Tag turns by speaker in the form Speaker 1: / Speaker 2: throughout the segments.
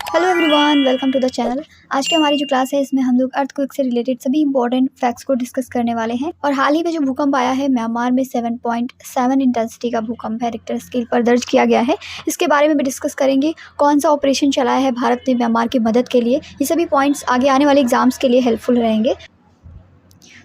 Speaker 1: Hello everyone, welcome to the channel. आज की हमारी जो क्लास है इसमें हम लोग अर्थक्वेक से रिलेटेड सभी इंपॉर्टेंट फैक्ट्स को डिस्कस करने वाले हैं। और हाल ही में जो भूकंप आया है म्यांमार में 7.7 इंटेंसिटी का भूकंप है, रिक्टर स्केल पर दर्ज किया गया है। इसके बारे में भी डिस्कस करेंगे। कौन सा ऑपरेशन चलाया है भारत ने म्यांमार की मदद के लिए, ये सभी पॉइंट्स आगे आने वाले एग्जाम्स के लिए हेल्पफुल रहेंगे।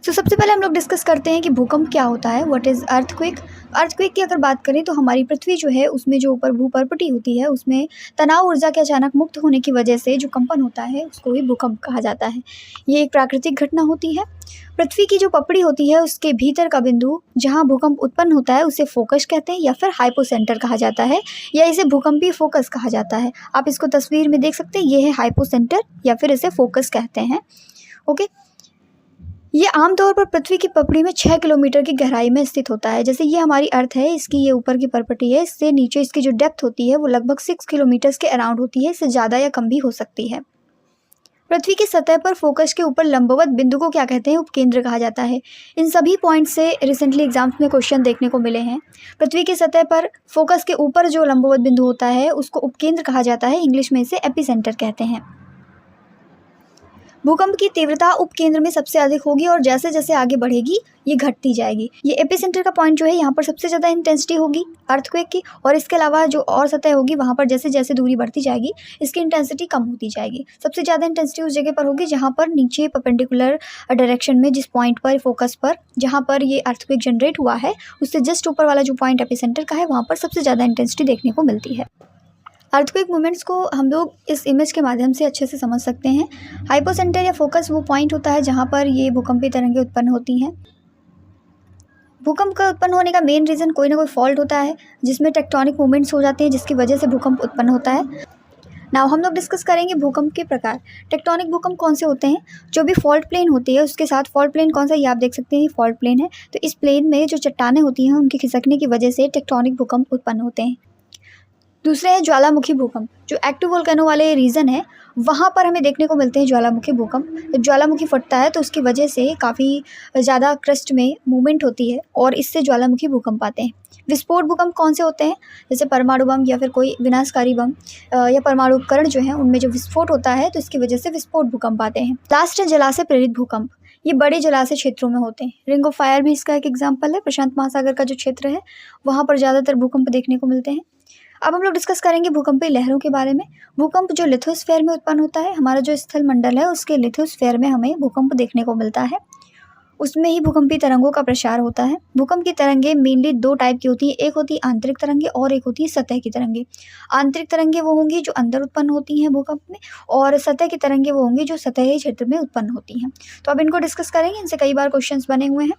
Speaker 1: सबसे पहले हम लोग डिस्कस करते हैं कि भूकंप क्या होता है। What is earthquake. अर्थक्वेक की अगर बात करें तो हमारी पृथ्वी जो है उसमें जो ऊपर भूपर्पटी होती है उसमें तनाव ऊर्जा के अचानक मुक्त होने की वजह से जो कंपन होता है उसको ही भूकंप कहा जाता है। ये एक प्राकृतिक घटना होती है। पृथ्वी की जो पपड़ी होती है उसके भीतर का बिंदु जहाँ भूकंप उत्पन्न होता है उसे फोकस कहते हैं या फिर हाइपोसेंटर कहा जाता है, या इसे भूकंपीय फोकस कहा जाता है। आप इसको तस्वीर में देख सकते हैं, ये है हाइपोसेंटर या फिर इसे फोकस कहते हैं। ओके, ये आमतौर पर पृथ्वी की पपड़ी में 6 किलोमीटर की गहराई में स्थित होता है। जैसे ये हमारी अर्थ है, इसकी ये ऊपर की परपटी है, इससे नीचे इसकी जो डेप्थ होती है वो लगभग 6 किलोमीटर के अराउंड होती है। इससे ज़्यादा या कम भी हो सकती है। पृथ्वी की सतह पर फोकस के ऊपर लंबवत बिंदु को क्या कहते हैं? उपकेंद्र कहा जाता है। इन सभी पॉइंट से रिसेंटली एग्जाम्स में क्वेश्चन देखने को मिले हैं। पृथ्वी की सतह पर फोकस के ऊपर जो लंबवत बिंदु होता है उसको उपकेंद्र कहा जाता है। इंग्लिश में इसे एपिसेंटर कहते हैं। भूकंप की तीव्रता उपकेंद्र में सबसे अधिक होगी और जैसे जैसे आगे बढ़ेगी ये घटती जाएगी। ये एपिसेंटर का पॉइंट जो है यहाँ पर सबसे ज़्यादा इंटेंसिटी होगी अर्थक्वेक की, और इसके अलावा जो और सतह होगी वहाँ पर जैसे जैसे दूरी बढ़ती जाएगी इसकी इंटेंसिटी कम होती जाएगी। सबसे ज़्यादा इंटेंसिटी उस जगह पर होगी जहाँ पर नीचे परपेंडिकुलर डायरेक्शन में, जिस पॉइंट पर फोकस पर जहाँ पर ये अर्थक्वेक जनरेट हुआ है उससे जस्ट ऊपर वाला जो पॉइंट एपिसेंटर का है वहाँ पर सबसे ज़्यादा इंटेंसिटी देखने को मिलती है। अर्थक्वेक मूवमेंट्स को हम लोग इस इमेज के माध्यम से अच्छे से समझ सकते हैं। हाइपोसेंटर या फोकस वो पॉइंट होता है जहाँ पर ये भूकंपीय तरंगें उत्पन्न होती हैं। भूकंप का उत्पन्न होने का मेन रीज़न कोई ना कोई फॉल्ट होता है जिसमें टेक्टोनिक मूवमेंट्स हो जाते हैं, जिसकी वजह से भूकंप उत्पन्न होता है। नाउ हम लोग डिस्कस करेंगे भूकंप के प्रकार। टेक्टोनिक भूकंप कौन से होते हैं? जो भी फॉल्ट प्लेन होती है उसके साथ, फॉल्ट प्लेन कौन सा, ये आप देख सकते हैं, ये फॉल्ट प्लेन है। तो इस प्लेन में जो चट्टानें होती हैं उनके खिसकने की वजह से टेक्टोनिक भूकंप उत्पन्न होते हैं। दूसरे है ज्वालामुखी भूकंप। जो एक्टिव वोल्केनो वाले रीजन है वहाँ पर हमें देखने को मिलते हैं ज्वालामुखी भूकंप। जब ज्वालामुखी फटता है तो उसकी वजह से काफ़ी ज़्यादा क्रस्ट में मूवमेंट होती है और इससे ज्वालामुखी भूकंप आते हैं। विस्फोट भूकंप कौन से होते हैं? जैसे परमाणु बम या फिर कोई विनाशकारी बम या परमाणु उपकरण जो है उनमें जो विस्फोट होता है तो इसकी वजह से विस्फोट भूकंप आते हैं। लास्ट है जलाशय प्रेरित भूकंप। ये बड़े जलाशय क्षेत्रों में होते हैं। रिंग ऑफ फायर भी इसका एक एग्जाम्पल है। प्रशांत महासागर का जो क्षेत्र है वहाँ पर ज़्यादातर भूकंप देखने को मिलते हैं। अब हम लोग डिस्कस करेंगे भूकंपीय लहरों के बारे में। भूकंप जो लिथोस्फीयर में उत्पन्न होता है, हमारा जो स्थल मंडल है उसके लिथोस्फीयर में हमें भूकंप देखने को मिलता है। उसमें ही भूकंपीय तरंगों का प्रसार होता है। भूकंप की तरंगें मेनली दो टाइप की होती है, एक होती है आंतरिक तरंगे और एक होती है सतह की तरंगे। आंतरिक तरंगे वो होंगी जो अंदर उत्पन्न होती हैं भूकंप में, और सतह की तरंगे वो होंगी जो सतही क्षेत्र में उत्पन्न होती हैं। तो अब इनको डिस्कस करेंगे। इनसे कई बार क्वेश्चन बने हुए हैं।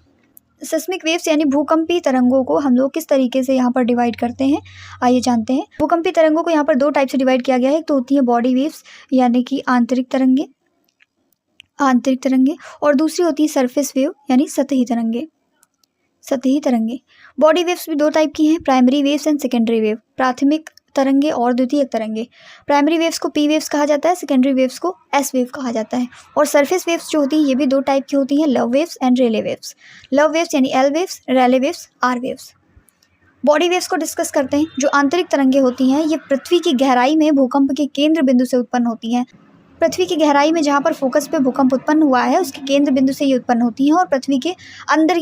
Speaker 1: सिस्मिक वेव्स यानी भूकंपीय तरंगों को हम लोग किस तरीके से यहाँ पर डिवाइड करते हैं, आइए जानते हैं। भूकंपीय तरंगों को यहाँ पर दो टाइप से डिवाइड किया गया है। एक तो होती है बॉडी वेव्स यानी कि आंतरिक तरंगे, और दूसरी होती है सरफेस वेव यानी सतही तरंगे। बॉडी वेव्स भी दो टाइप की हैं, primary waves and secondary wave. प्राथमिक तरंगे और द्वितीयक तरंगे। प्राइमरी वेव्स को पी वेव्स कहा जाता है, सेकेंडरी वेव्स को एस वेव कहा जाता है। और सरफेस वेव्स जो होती हैं ये भी दो टाइप की होती हैं, love waves and Rayleigh waves. Love waves यानी L waves, Rayleigh waves R waves. Body waves को डिस्कस करते हैं। जो आंतरिक तरंगे होती हैं ये पृथ्वी की गहराई में भूकंप के केंद्र बिंदु से उत्पन्न होती हैं। पृथ्वी की गहराई में जहाँ पर फोकस पे भूकंप उत्पन्न हुआ है उसके केंद्र बिंदु से ये उत्पन्न होती हैं और पृथ्वी के अंदर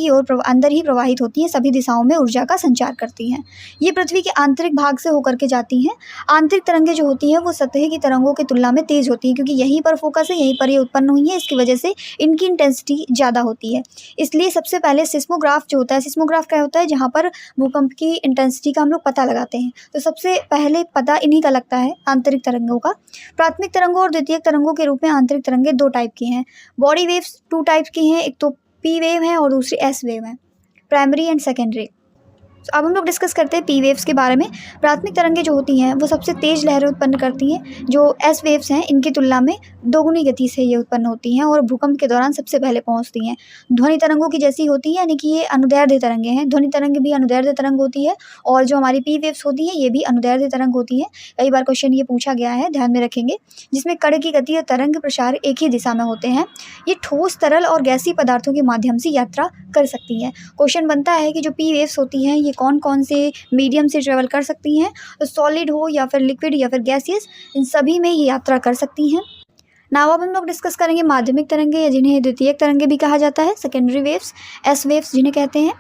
Speaker 1: ही प्रवाहित होती हैं, सभी दिशाओं में ऊर्जा का संचार करती हैं। ये पृथ्वी के आंतरिक भाग से होकर के जाती हैं। आंतरिक तरंगें जो होती हैं वो सतह की तरंगों की तुलना में तेज होती हैं, क्योंकि यहीं पर फोकस है, यहीं पर ये उत्पन्न हुई है, इसकी वजह से इनकी इंटेंसिटी ज़्यादा होती है। इसलिए सबसे पहले सिस्मोग्राफ जो होता है, सिस्मोग्राफ क्या होता है? जहाँ पर भूकंप की इंटेंसिटी का हम लोग पता लगाते हैं। तो सबसे पहले पता इन्हीं का लगता है, आंतरिक तरंगों का। प्राथमिक तरंगों और द्वितीयक तरंगों के रूप में आंतरिक तरंगें दो टाइप की हैं। बॉडी वेव्स टू टाइप की हैं, एक तो पी वेव है और दूसरी एस वेव है, प्राइमरी एंड सेकेंडरी। तो अब हम लोग डिस्कस करते हैं पी वेव्स के बारे में। प्राथमिक तरंगें जो होती हैं वो सबसे तेज लहरें उत्पन्न करती हैं। जो एस वेव्स हैं इनकी तुलना में दोगुनी गति से ये उत्पन्न होती हैं और भूकंप के दौरान सबसे पहले पहुंचती हैं। ध्वनि तरंगों की जैसी होती है, यानी कि ये अनुदैर्ध्य तरंगें हैं। ध्वनि तरंग भी अनुदैर्ध्य तरंग होती है और जो हमारी पी वेव्स होती हैं ये भी अनुदैर्ध्य तरंग होती है। कई बार क्वेश्चन ये पूछा गया है, ध्यान में रखेंगे, जिसमें कण की गति और तरंग प्रसार एक ही दिशा में होते हैं। ये ठोस, तरल और गैसीय पदार्थों के माध्यम से यात्रा कर सकती हैं। क्वेश्चन बनता है कि जो पी वेव्स होती हैं ये कौन कौन से मीडियम से ट्रेवल कर सकती हैं, तो सॉलिड हो या फिर लिक्विड या फिर गैसियस, इन सभी में ये यात्रा कर सकती हैं। नाउ अब हम लोग डिस्कस करेंगे माध्यमिक तरंगे या जिन्हें द्वितीयक तरंगे भी कहा जाता है, सेकेंडरी वेव्स, एस वेव्स जिन्हें कहते हैं।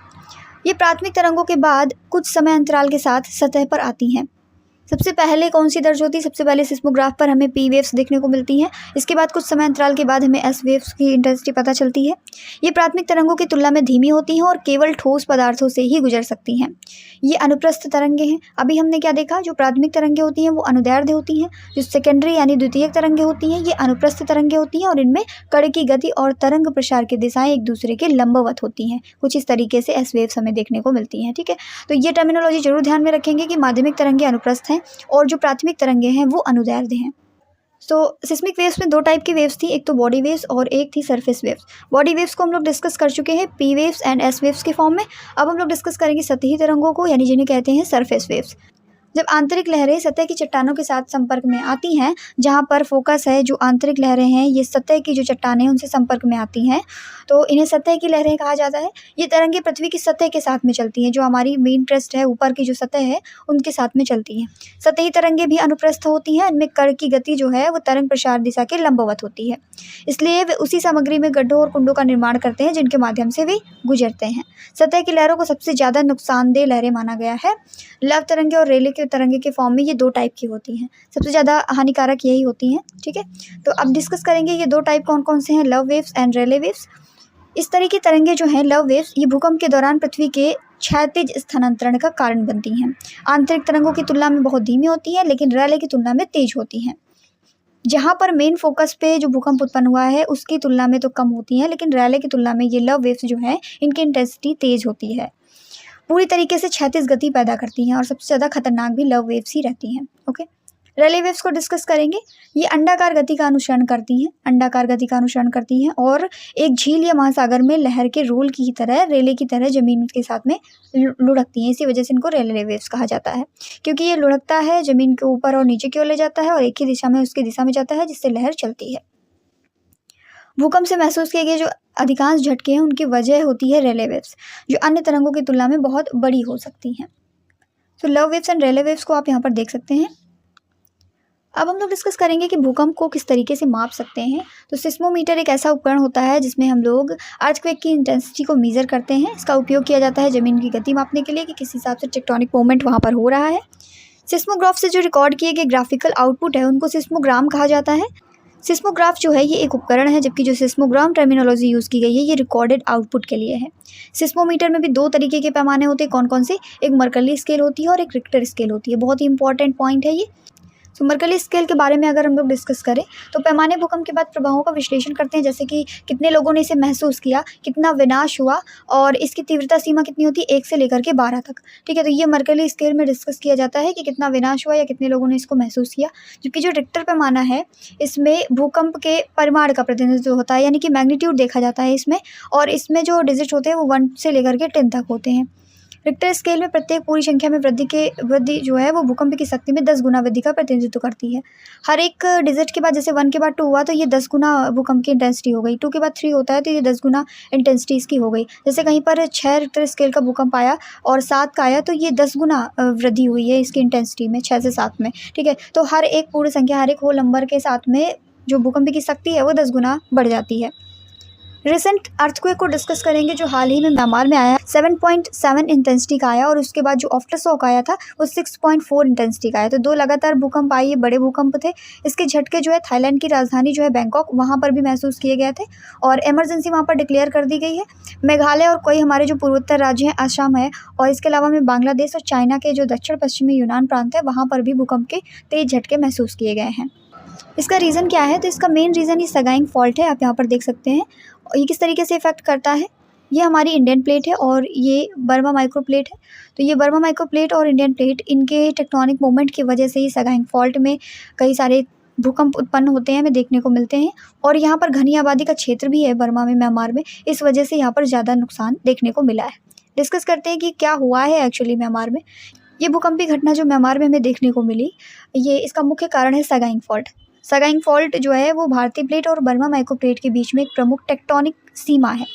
Speaker 1: ये प्राथमिक तरंगों के बाद कुछ समय अंतराल के साथ सतह पर आती हैं। सबसे पहले कौन सी दर्ज होती है? सबसे पहले सिस्मोग्राफ पर हमें पी वेव्स देखने को मिलती हैं। इसके बाद कुछ समय अंतराल के बाद हमें एस वेव्स की इंटेंसिटी पता चलती है। ये प्राथमिक तरंगों की तुलना में धीमी होती हैं और केवल ठोस पदार्थों से ही गुजर सकती हैं। ये अनुप्रस्थ तरंगे हैं। अभी हमने क्या देखा, जो प्राथमिक तरंगे होती हैं वो अनुदैर्ध्य होती हैं, जो सेकेंडरी यानी द्वितीयक तरंगे होती हैं ये अनुप्रस्थ तरंगे होती हैं और इनमें कण की गति और तरंग प्रसार की दिशाएं एक दूसरे के लंबवत होती हैं। कुछ इस तरीके से एस वेव्स हमें देखने को मिलती हैं। ठीक है, तो ये टर्मिनोलॉजी जरूर ध्यान में रखेंगे कि माध्यमिक तरंगे अनुप्रस्थ हैं और जो प्राथमिक तरंगे हैं वो अनुदैर्ध्य हैं। तो सिस्मिक वेव्स में दो टाइप की वेव्स थी, एक तो बॉडी वेव्स और एक थी सरफेस वेव्स। बॉडी वेव्स को हम लोग डिस्कस कर चुके हैं P waves and S waves के फॉर्म में। अब हम लोग डिस्कस करेंगे सतही तरंगों को, यानी जिन्हें कहते हैं सरफेस वेव्स। जब आंतरिक लहरें सतह की चट्टानों के साथ संपर्क में आती हैं, जहाँ पर फोकस है जो आंतरिक लहरें हैं ये सतह की जो चट्टानें उनसे संपर्क में आती हैं, तो इन्हें सतह की लहरें कहा जाता है। ये तरंगे पृथ्वी की सतह के साथ में चलती हैं, जो हमारी मेन क्रस्ट है, ऊपर की जो सतह है उनके साथ में चलती हैं। सतही तरंगे भी अनुप्रस्थ होती हैं, इनमें कण की गति जो है वो तरंग प्रसार दिशा के लंबवत होती है, इसलिए वे उसी सामग्री में गड्ढों और कुंडों का निर्माण करते हैं जिनके माध्यम से वे गुजरते हैं। सतह की लहरों को सबसे ज़्यादा नुकसानदेह लहरें माना गया है। लव तरंगे और रेले के तरंगे के फॉर्म में ये दो टाइप की होती हैं, सबसे ज़्यादा हानिकारक यही होती हैं। ठीक है, तो अब डिस्कस करेंगे ये दो टाइप कौन कौन से हैं, love waves and Rayleigh waves. इस तरह की तरंगे जो हैं लव वेव्स, ये भूकंप के दौरान पृथ्वी के क्षैतिज स्थानांतरण का कारण बनती हैं। आंतरिक तरंगों की तुलना में बहुत धीमी होती हैं, लेकिन रेले की तुलना में तेज होती हैं। जहाँ पर मेन फोकस पे जो भूकंप उत्पन्न हुआ है उसकी तुलना में तो कम होती हैं, लेकिन रेले की तुलना में ये लव वेव्स जो हैं इनकी इंटेंसिटी तेज होती है, पूरी तरीके से क्षैतिज गति पैदा करती हैं और सबसे ज़्यादा खतरनाक भी लव वेव्स ही रहती हैं। ओके, रेले वेव्स को डिस्कस करेंगे। ये अंडाकार गति का अनुसरण करती हैं, अंडाकार गति का अनुसरण करती हैं और एक झील या महासागर में लहर के रोल की तरह, रेले की तरह जमीन के साथ में लुढ़कती हैं। इसी वजह से इनको रेले वेव्स कहा जाता है, क्योंकि ये लुढ़कता है, जमीन के ऊपर और नीचे की ओर ले जाता है और एक ही दिशा में उसकी दिशा में जाता है, जिससे लहर चलती है। भूकंप से महसूस किए गए जो अधिकांश झटके हैं उनकी वजह होती है रेले वेव्स, जो अन्य तरंगों की तुलना में बहुत बड़ी हो सकती हैं। तो love waves and Rayleigh waves को आप यहाँ पर देख सकते हैं। अब हम लोग डिस्कस करेंगे कि भूकंप को किस तरीके से माप सकते हैं। तो सिस्मोमीटर एक ऐसा उपकरण होता है जिसमें हम लोग अर्थक्वेक की इंटेंसिटी को मेज़र करते हैं। इसका उपयोग किया जाता है ज़मीन की गति मापने के लिए कि किस हिसाब से टेक्टोनिक मूवमेंट वहाँ पर हो रहा है। सिस्मोग्राफ से जो रिकॉर्ड किए गए ग्राफिकल आउटपुट है उनको सिस्मोग्राम कहा जाता है। सिस्मोग्राफ जो है ये एक उपकरण है, जबकि जो सिस्मोग्राम टर्मिनोलॉजी यूज़ की गई है ये रिकॉर्डेड आउटपुट के लिए है। सिस्मोमीटर में भी दो तरीके के पैमाने होते हैं, कौन कौन से, एक मर्कली स्केल होती है और एक रिक्टर स्केल होती है। बहुत ही इंपॉर्टेंट पॉइंट है ये। तो मर्कली स्केल के बारे में अगर हम लोग डिस्कस करें तो पैमाने भूकंप के बाद प्रभावों का विश्लेषण करते हैं, जैसे कि कितने लोगों ने इसे महसूस किया, कितना विनाश हुआ और इसकी तीव्रता सीमा कितनी होती है 1 से लेकर के 12 तक। ठीक है, तो ये मर्कली स्केल में डिस्कस किया जाता है कि कितना विनाश हुआ या कितने लोगों ने इसको महसूस किया। जबकि जो रिक्टर पैमाना है इसमें भूकंप के परिमाण का प्रतिनिधित्व होता है, यानी कि मैग्नीट्यूड देखा जाता है इसमें, और इसमें जो डिजिट होते हैं वो 1 से लेकर के 10 तक होते हैं। रिक्टर स्केल में प्रत्येक पूरी संख्या में वृद्धि जो है वो भूकंप की शक्ति में 10 गुना वृद्धि का प्रतिनिधित्व करती है। हर एक डिजिट के बाद, जैसे 1 के बाद 2 हुआ तो ये 10 गुना भूकंप की इंटेंसिटी हो गई, 2 के बाद 3 होता है तो ये 10 गुना इंटेंसिटी इसकी हो गई। जैसे कहीं पर 6 रिक्टर स्केल का भूकंप आया और 7 का आया तो ये 10 गुना वृद्धि हुई है इसकी इंटेंसिटी में, 6 से 7 में। ठीक है, तो हर एक पूरी संख्या, हर एक होल नंबर के साथ में जो भूकंप की शक्ति है वो 10 गुना बढ़ जाती है। रिसेंट अर्थक्वेक को डिस्कस करेंगे जो हाल ही में म्यांमार में आया, 7.7 इंटेंसिटी का आया और उसके बाद जो आफ्टर शॉक आया था वो 6.4 इंटेंसिटी का आया। तो 2 लगातार भूकंप आए, ये बड़े भूकंप थे। इसके झटके जो है थाईलैंड की राजधानी जो है बैंकॉक, वहाँ पर भी महसूस किए गए थे और इमरजेंसी वहाँ पर डिक्लेयर कर दी गई है। मेघालय और कई हमारे जो पूर्वोत्तर राज्य हैं, असम है, और इसके अलावा में बांग्लादेश और चाइना के जो दक्षिण पश्चिमी यूनान प्रांत है वहाँ पर भी भूकंप के तेज झटके महसूस किए गए हैं। इसका रीज़न क्या है? तो इसका मेन रीज़न ये सगाइंग फॉल्ट है, आप यहाँ पर देख सकते हैं। ये किस तरीके से इफेक्ट करता है, ये हमारी इंडियन प्लेट है और ये बर्मा माइक्रो प्लेट है। तो ये बर्मा माइक्रो प्लेट और इंडियन प्लेट, इनके टेक्टोनिक मूवमेंट की वजह से ही सगाइंग फॉल्ट में कई सारे भूकंप उत्पन्न होते हैं, हमें देखने को मिलते हैं। और यहाँ पर घनी आबादी का क्षेत्र भी है बर्मा में, म्यांमार में, इस वजह से यहाँ पर ज़्यादा नुकसान देखने को मिला है। डिस्कस करते हैं कि क्या हुआ है एक्चुअली म्यांमार में। ये भूकंपी घटना जो म्यांमार में हमें देखने को मिली, ये इसका मुख्य कारण है सगाइंग फॉल्ट। सगाइंग फॉल्ट जो है वो भारतीय प्लेट और बर्मा माइक्रो प्लेट के बीच में एक प्रमुख टेक्टोनिक सीमा है।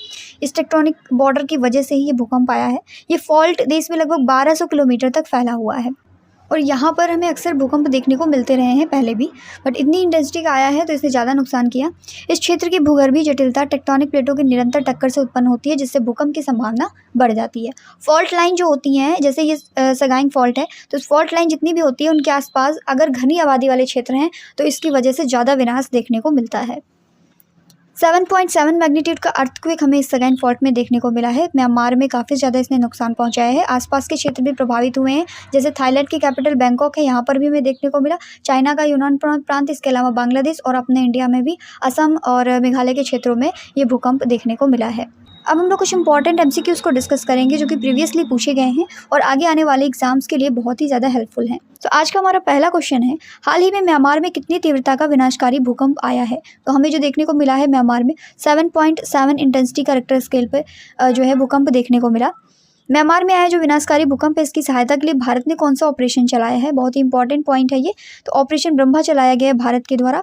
Speaker 1: इस टेक्टोनिक बॉर्डर की वजह से ही ये भूकंप आया है। ये फॉल्ट देश में लगभग 1200 किलोमीटर तक फैला हुआ है और यहाँ पर हमें अक्सर भूकंप देखने को मिलते रहे हैं पहले भी, बट इतनी इंटेंसिटी का आया है तो इसने ज़्यादा नुकसान किया। इस क्षेत्र की भूगर्भीय जटिलता टेक्टोनिक प्लेटों की निरंतर टक्कर से उत्पन्न होती है, जिससे भूकंप की संभावना बढ़ जाती है। फॉल्ट लाइन जो होती हैं, जैसे ये सगाइंग फॉल्ट है, तो इस फॉल्ट लाइन जितनी भी होती है उनके आसपास अगर घनी आबादी वाले क्षेत्र हैं तो इसकी वजह से ज़्यादा विनाश देखने को मिलता है। 7.7 मैग्नीट्यूड का अर्थक्वेक हमें इस सगाइन फॉल्ट में देखने को मिला है। म्यांमार में काफ़ी ज़्यादा इसने नुकसान पहुंचाया है। आसपास के क्षेत्र भी प्रभावित हुए हैं, जैसे थाईलैंड की कैपिटल बैंकॉक है, यहाँ पर भी हमें देखने को मिला। चाइना का यूनान प्रांत, इसके अलावा बांग्लादेश और अपने इंडिया में भी असम और मेघालय के क्षेत्रों में ये भूकंप देखने को मिला है। अब हम लोग कुछ इंपॉर्टेंट MCQs को डिस्कस करेंगे जो कि प्रीवियसली पूछे गए हैं और आगे आने वाले एग्जाम्स के लिए बहुत ही ज़्यादा हेल्पफुल हैं। तो आज का हमारा पहला क्वेश्चन है, हाल ही में म्यांमार में कितनी तीव्रता का विनाशकारी भूकंप आया है? तो हमें जो देखने को मिला है म्यांमार में 7.7 इंटेंसिटी का रिक्टर स्केल पर जो है भूकंप देखने को मिला। म्यांमार में आया जो विनाशकारी भूकंप है, इसकी सहायता के लिए भारत ने कौन सा ऑपरेशन चलाया है? बहुत ही इंपॉर्टेंट पॉइंट है ये। तो ऑपरेशन ब्रह्मा चलाया गया है भारत के द्वारा।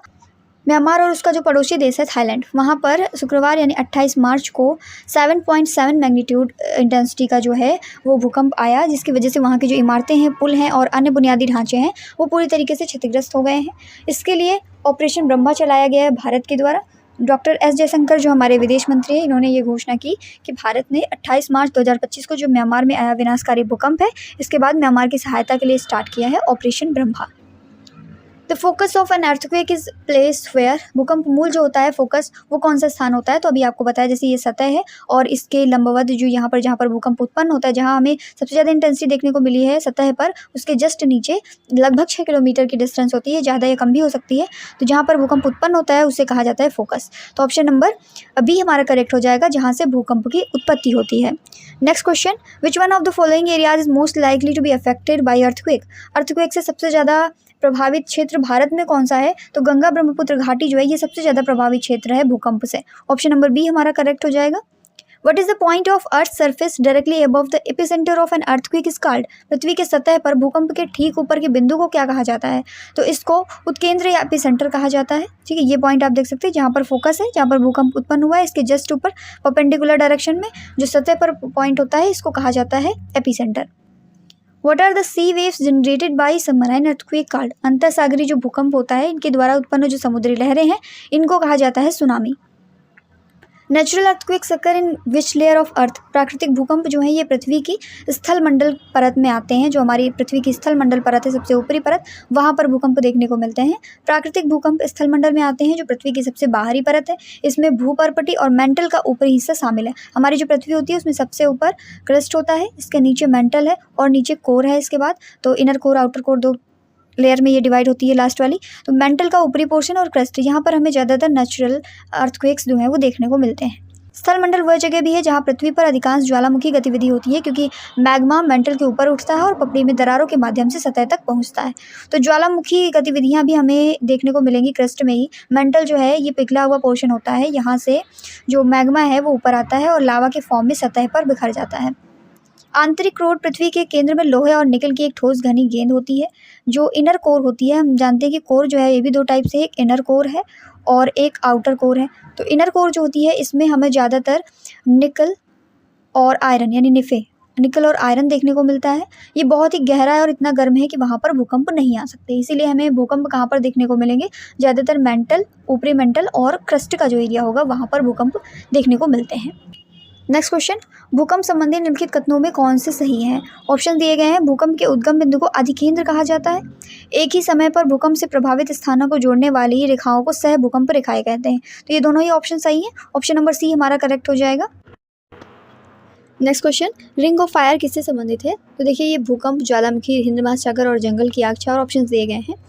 Speaker 1: म्यांमार और उसका जो पड़ोसी देश है थाईलैंड, वहाँ पर शुक्रवार यानी 28 मार्च को 7.7 मैग्नीट्यूड इंटेंसिटी का जो है वो भूकंप आया, जिसकी वजह से वहाँ की जो इमारतें हैं, पुल हैं और अन्य बुनियादी ढांचे हैं वो पूरी तरीके से क्षतिग्रस्त हो गए हैं। इसके लिए ऑपरेशन ब्रह्मा चलाया गया है भारत के द्वारा। डॉक्टर एस जयशंकर जो हमारे विदेश मंत्री हैं, इन्होंने ये घोषणा की कि भारत ने 28 मार्च 2025 को जो म्यांमार में आया विनाशकारी भूकंप है, इसके बाद म्यांमार की सहायता के लिए स्टार्ट किया है operation Brahma. The focus of an earthquake is place where, भूकंप मूल जो होता है फोकस वो कौन सा स्थान होता है? तो अभी आपको बताया, जैसे ये सतह है और इसके लंबवत जो जहाँ पर भूकंप उत्पन्न होता है, जहाँ हमें सबसे ज़्यादा इंटेंसिटी देखने को मिली है सतह पर, उसके जस्ट नीचे लगभग 6 किलोमीटर की डिस्टेंस होती है, ज़्यादा या कम भी हो सकती है। तो जहाँ पर भूकंप उत्पन्न होता है उसे कहा जाता है फोकस। तो ऑप्शन नंबर बी हमारा करेक्ट हो जाएगा, जहाँ से भूकंप की उत्पत्ति होती है। Next question, which one of the following areas is most likely to be affected by earthquake? Earthquake से सबसे ज़्यादा प्रभावित क्षेत्र भारत में कौन सा है? तो गंगा ब्रह्मपुत्र घाटी जो है ये सबसे ज़्यादा प्रभावित क्षेत्र है भूकंप से। ऑप्शन नंबर बी हमारा करेक्ट हो जाएगा। What is the point of earth surface directly above the epicentre of an earthquake is called? पृथ्वी के सतह पर भूकंप के ठीक ऊपर के बिंदु को क्या कहा जाता है? तो इसको उत्केंद्र या एपिसेंटर कहा जाता है। ठीक है, ये पॉइंट आप देख सकते हैं, जहाँ पर फोकस है, जहाँ पर भूकंप उत्पन्न हुआ है, इसके जस्ट ऊपर परपेंडिकुलर डायरेक्शन में जो सतह पर पॉइंट होता है, इसको कहा जाता है epicentre. What are the sea waves generated by submarine earthquake called? अंतरसागरीय जो भूकंप होता है, इनके द्वारा उत्पन्न जो समुद्री लहरें हैं, इनको कहा जाता है tsunami. Natural earthquakes occur in which layer of earth? प्राकृतिक भूकंप जो है ये पृथ्वी की स्थल मंडल परत में आते हैं। जो हमारी पृथ्वी की स्थल मंडल परत है, सबसे ऊपरी परत, वहाँ पर भूकंप देखने को मिलते हैं। प्राकृतिक भूकंप स्थल मंडल में आते हैं जो पृथ्वी की सबसे बाहरी परत है। इसमें भूपर्पटी और मेंटल का ऊपरी हिस्सा शामिल है। हमारी जो पृथ्वी होती है उसमें सबसे ऊपर क्रस्ट होता है, इसके नीचे मेंटल है और नीचे कोर है। इसके बाद तो इनर कोर आउटर कोर दो लेयर में ये डिवाइड होती है लास्ट वाली। तो मेंटल का ऊपरी पोर्शन और क्रस्ट, यहाँ पर हमें ज़्यादातर नेचुरल अर्थक्वेक्स जो हैं वो देखने को मिलते हैं। स्थल मंडल वह जगह भी है जहाँ पृथ्वी पर अधिकांश ज्वालामुखी गतिविधि होती है, क्योंकि मैग्मा मेंटल के ऊपर उठता है और पपड़ी में दरारों के माध्यम से सतह तक पहुँचता है। तो ज्वालामुखी गतिविधियाँ भी हमें देखने को मिलेंगी क्रस्ट में ही। मेंटल जो है ये पिघला हुआ पोर्शन होता है, यहाँ से जो मैग्मा है वो ऊपर आता है और लावा के फॉर्म में सतह पर बिखर जाता है। आंतरिक कोर, पृथ्वी के केंद्र में लोहे और निकल की एक ठोस घनी गेंद होती है। जो इनर कोर होती है, हम जानते हैं कि कोर जो है ये भी दो टाइप से, एक इनर कोर है और एक आउटर कोर है। तो इनर कोर जो होती है इसमें हमें ज़्यादातर निकल और आयरन यानी निकल और आयरन देखने को मिलता है। ये बहुत ही गहरा है और इतना गर्म है कि वहाँ पर भूकंप नहीं आ सकते, इसीलिए हमें भूकंप कहाँ पर देखने को मिलेंगे? ज़्यादातर मेंटल, ऊपरी मेंटल और क्रस्ट का जो एरिया होगा वहाँ पर भूकंप देखने को मिलते हैं। नेक्स्ट क्वेश्चन, भूकंप संबंधी निम्नलिखित कथनों में कौन से सही हैं? ऑप्शन दिए गए हैं। भूकंप के उद्गम बिंदु को अधिकेंद्र कहा जाता है। एक ही समय पर भूकंप से प्रभावित स्थानों को जोड़ने वाली रेखाओं को सह भूकंप रेखाएं कहते हैं। तो ये दोनों ही ऑप्शन सही हैं। ऑप्शन नंबर सी हमारा करेक्ट हो जाएगा। Next question, ring of fire किससे संबंधित है? तो देखिए ये भूकंप, ज्वालामुखी, हिंद महासागर और जंगल की आग, 4 ऑप्शन दिए गए हैं।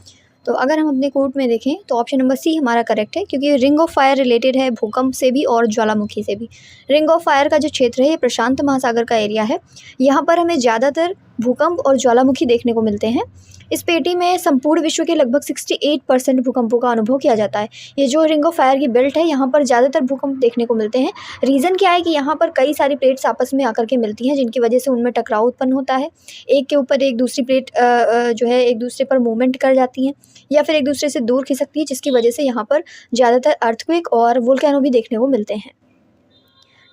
Speaker 1: तो अगर हम अपने कोर्ट में देखें तो ऑप्शन नंबर सी हमारा करेक्ट है, क्योंकि रिंग ऑफ फायर रिलेटेड है भूकंप से भी और ज्वालामुखी से भी। रिंग ऑफ फायर का जो क्षेत्र है ये प्रशांत महासागर का एरिया है। यहाँ पर हमें ज़्यादातर भूकंप और ज्वालामुखी देखने को मिलते हैं। इस पेटी में संपूर्ण विश्व के लगभग 68% भूकंपों का अनुभव किया जाता है। ये जो रिंग ऑफ फायर की बेल्ट है, यहाँ पर ज़्यादातर भूकंप देखने को मिलते हैं। रीज़न क्या है कि यहाँ पर कई सारी प्लेट्स आपस में आकर के मिलती हैं, जिनकी वजह से उनमें टकराव उत्पन्न होता है। एक के ऊपर एक दूसरी प्लेट जो है एक दूसरे पर मूवमेंट कर जाती हैं या फिर एक दूसरे से दूर खिसकती है, जिसकी वजह से यहाँ पर ज़्यादातर अर्थक्वेक और वोल्केनो भी देखने को मिलते हैं।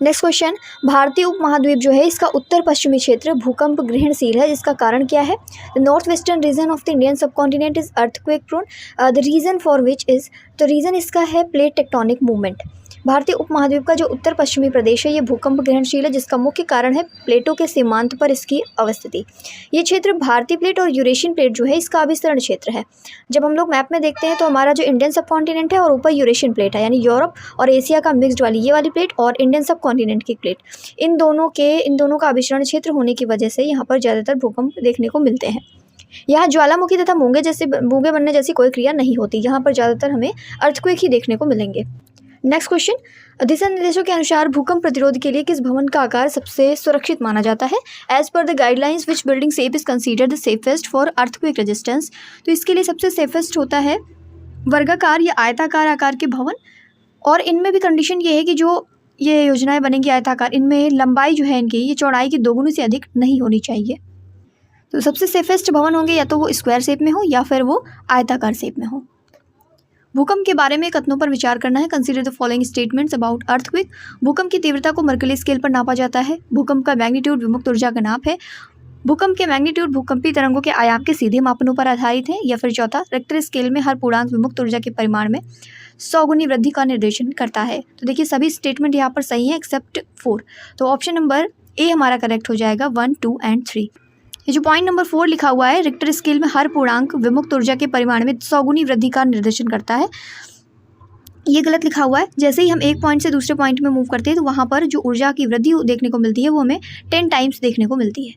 Speaker 1: नेक्स्ट क्वेश्चन, भारतीय उपमहाद्वीप जो है इसका उत्तर पश्चिमी क्षेत्र भूकंप ग्रहणशील है, जिसका कारण क्या है? The north western region of the Indian subcontinent is earthquake prone, the reason for which is, तो रीजन इसका है प्लेट टेक्टोनिक मूवमेंट। भारतीय उपमहाद्वीप का जो उत्तर पश्चिमी प्रदेश है ये भूकंप ग्रहणशील है, जिसका मुख्य कारण है प्लेटों के सीमांत पर इसकी अवस्थिति। ये क्षेत्र भारतीय प्लेट और यूरेशियन प्लेट जो है इसका अभिसरण क्षेत्र है। जब हम लोग मैप में देखते हैं तो हमारा जो इंडियन सब कॉन्टिनेंट है और ऊपर यूरेशियन प्लेट है, यानी यूरोप और एशिया का मिक्सड वाली ये वाली प्लेट और इंडियन सब कॉन्टिनेंट की प्लेट, इन दोनों का अभिसरण क्षेत्र होने की वजह से यहाँ पर ज़्यादातर भूकंप देखने को मिलते हैं। यहाँ ज्वालामुखी तथा मूंगे बनने जैसी कोई क्रिया नहीं होती, यहाँ पर ज़्यादातर हमें अर्थक्वेक ही देखने को मिलेंगे। नेक्स्ट क्वेश्चन, दिशा निर्देशों के अनुसार भूकंप प्रतिरोध के लिए किस भवन का आकार सबसे सुरक्षित माना जाता है? As per the guidelines which building shape is considered the safest for earthquake resistance, तो इसके लिए सबसे सेफेस्ट होता है वर्गाकार या आयताकार आकार के भवन। और इनमें भी कंडीशन ये है कि जो ये योजनाएं बनेंगी आयताकार, इनमें लंबाई जो है इनकी ये चौड़ाई की दोगुनी से अधिक नहीं होनी चाहिए। तो सबसे सेफेस्ट भवन होंगे या तो वो स्क्वायर शेप में हो या फिर वो आयताकार शेप में हो। भूकंप के बारे में कथनों पर विचार करना है। Consider the following statements about earthquake. भूकंप की तीव्रता को मर्कली स्केल पर नापा जाता है। भूकंप का मैग्नीट्यूड विमुक्त ऊर्जा का नाप है। भूकंप के मैग्नीट्यूड भूकंपी तरंगों के आयाम के सीधे मापनों पर आधारित है। या फिर चौथा, रिक्टर स्केल में हर पूर्णांक विमुक्त ऊर्जा के परिमाण में 100 गुनी वृद्धि का निर्देशन करता है। तो देखिए सभी स्टेटमेंट यहाँ पर सही है एक्सेप्ट 4। तो ऑप्शन नंबर ए हमारा करेक्ट हो जाएगा 1, 2 एंड 3। ये जो पॉइंट नंबर 4 लिखा हुआ है, रिक्टर स्केल में हर पूर्णांक विमुक्त ऊर्जा के परिमाण में 100 गुनी वृद्धि का निर्देशन करता है, ये गलत लिखा हुआ है। जैसे ही हम एक पॉइंट से दूसरे पॉइंट में मूव करते हैं तो वहाँ पर जो ऊर्जा की वृद्धि देखने को मिलती है वो हमें 10 टाइम्स देखने को मिलती है।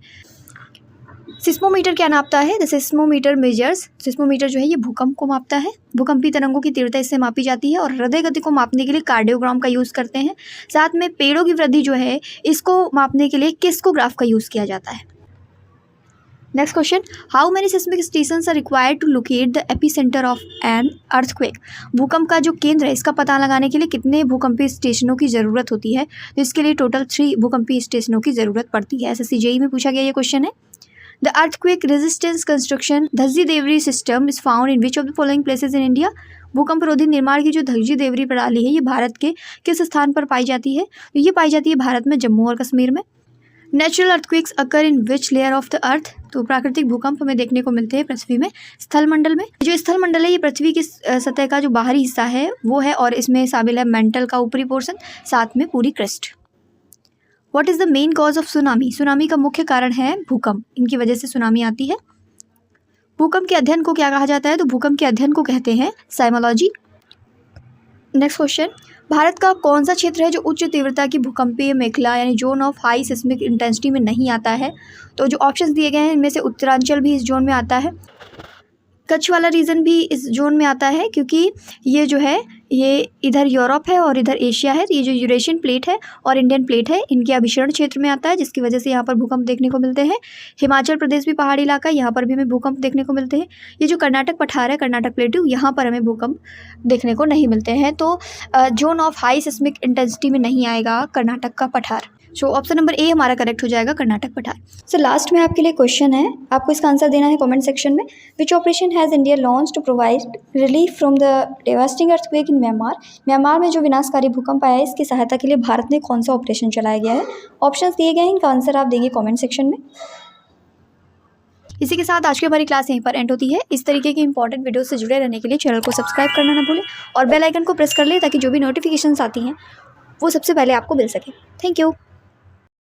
Speaker 1: सिस्मोमीटर क्या नापता है? द सिस्मोमीटर मेजर्स, सिस्मोमीटर जो है ये भूकंप को मापता है। भूकंपी तरंगों की तीव्रता इससे मापी जाती है और हृदय गति को मापने के लिए कार्डियोग्राम का यूज़ करते हैं। साथ में पेड़ों की वृद्धि जो है इसको मापने के लिए किस्कोग्राफ का यूज़ किया जाता है। Next question, how many seismic stations are required to locate the epicentre of an earthquake. भूकंप का जो केंद्र है इसका पता लगाने के लिए कितने भूकंपीय स्टेशनों की ज़रूरत होती है? तो इसके लिए टोटल 3 भूकंपीय स्टेशनों की ज़रूरत पड़ती है। SSC JEE में पूछा गया ये क्वेश्चन है। The earthquake resistance construction Dhajji Dewari system is found in which of the following places in India. भूकंप रोधी निर्माण की जो धज्जी देवरी प्रणाली है ये भारत के किस स्थान पर पाई जाती है? तो ये पाई जाती है भारत में जम्मू और कश्मीर में। Natural earthquakes occur in which layer of the earth. तो प्राकृतिक भूकंप हमें देखने को मिलते हैं पृथ्वी में स्थल मंडल में। जो स्थल मंडल है ये पृथ्वी की सतह का जो बाहरी हिस्सा है वो है और इसमें शामिल है मेंटल का ऊपरी पोर्शन, साथ में पूरी crust. What is the main cause of tsunami. Tsunami का मुख्य कारण है भूकंप, इनकी वजह से सुनामी आती है। भूकंप के अध्ययन को क्या कहा जाता है? तो भूकंप के अध्ययन को कहते हैं साइमोलॉजी। नेक्स्ट क्वेश्चन, भारत का कौन सा क्षेत्र है जो उच्च तीव्रता की भूकंपीय मेखला यानी zone of high seismic intensity में नहीं आता है? तो जो ऑप्शंस दिए गए हैं इनमें से उत्तरांचल भी इस जोन में आता है, कच्छ वाला रीजन भी इस जोन में आता है, क्योंकि ये जो है ये इधर यूरोप है और इधर एशिया है। तो ये जो यूरेशियन प्लेट है और इंडियन प्लेट है इनके अभिसरण क्षेत्र में आता है, जिसकी वजह से यहाँ पर भूकंप देखने को मिलते हैं। हिमाचल प्रदेश भी पहाड़ी इलाका है, यहाँ पर भी हमें भूकंप देखने को मिलते हैं। ये जो कर्नाटक पठार है, कर्नाटक प्लेटू, यहाँ पर हमें भूकंप देखने को नहीं मिलते हैं। तो zone of high seismic intensity में नहीं आएगा कर्नाटक का पठार। सो ऑप्शन नंबर ए हमारा करेक्ट हो जाएगा कर्नाटक पठार। सो लास्ट में आपके लिए क्वेश्चन है, आपको इसका आंसर देना है कमेंट सेक्शन में। Which operation has India launch to provide relief from the devastating earthquake in Myanmar. Myanmar में जो विनाशकारी भूकंप आया है इसकी सहायता के लिए भारत ने कौन सा ऑपरेशन चलाया गया है? ऑप्शंस दिए गए हैं, इनका आंसर आप देंगे कॉमेंट सेक्शन में। इसी के साथ आज की हमारी क्लास यहीं पर एंड होती है। इस तरीके की इंपॉर्टेंट वीडियो से जुड़े रहने के लिए चैनल को सब्सक्राइब करना ना भूलें और बेल आइकन को प्रेस कर लें ताकि जो भी नोटिफिकेशंस आती हैं वो सबसे पहले आपको मिल सके। Thank you.